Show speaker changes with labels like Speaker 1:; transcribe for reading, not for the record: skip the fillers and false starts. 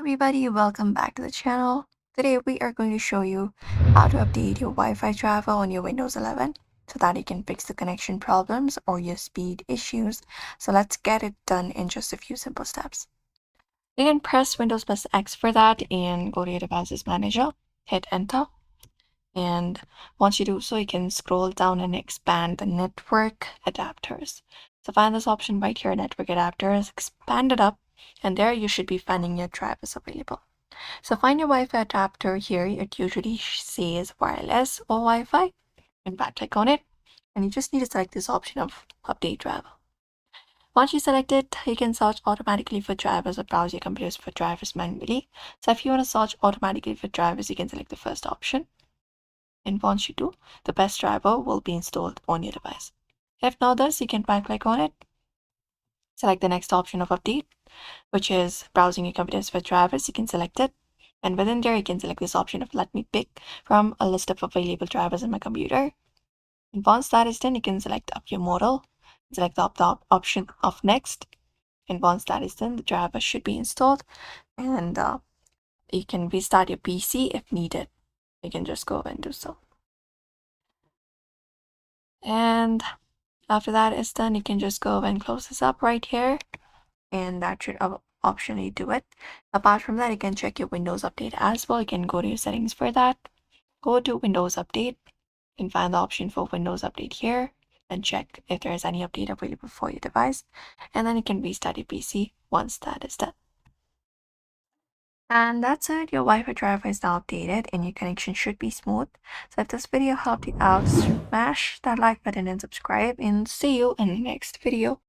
Speaker 1: everybody, welcome back to the channel. Today we are going to show you how to update your Wi-Fi driver on your Windows 11 so that you can fix the connection problems or your speed issues. So let's get it done in just a few simple steps. You can press Windows plus X for that and go to your devices manager, hit enter. And once you do so, you can scroll down and expand the network adapters. So find this option right here, network adapters, expand it up, and there you should be finding your drivers available. So find your Wi-Fi adapter here. It usually says wireless or Wi-Fi. In fact, click on it, and you just need to select this option of update driver. Once you select it, you can search automatically for drivers or browse your computers for drivers manually. So if you want to search automatically for drivers, you can select the first option. And once you do, the best driver will be installed on your device. If not this, you can right-click on it, select the next option of update, which is browsing your computers for drivers. You can select it, and within there, you can select this option of let me pick from a list of available drivers in my computer. And once that is done, you can select up your model, select the option of next, and once that is done, the driver should be installed, and you can restart your PC if needed. You can just go and do so. And after that is done, you can just go and close this up right here, and that should optionally do it. Apart from that, you can check your Windows update as well. You can go to your settings for that, go to Windows update, and find the option for Windows update here, and check if there is any update available for your device, and then you can restart your PC once that is done. And that's it, your Wi-Fi driver is now updated and your connection should be smooth. So if this video helped you out, smash that like button and subscribe, and see you in the next video.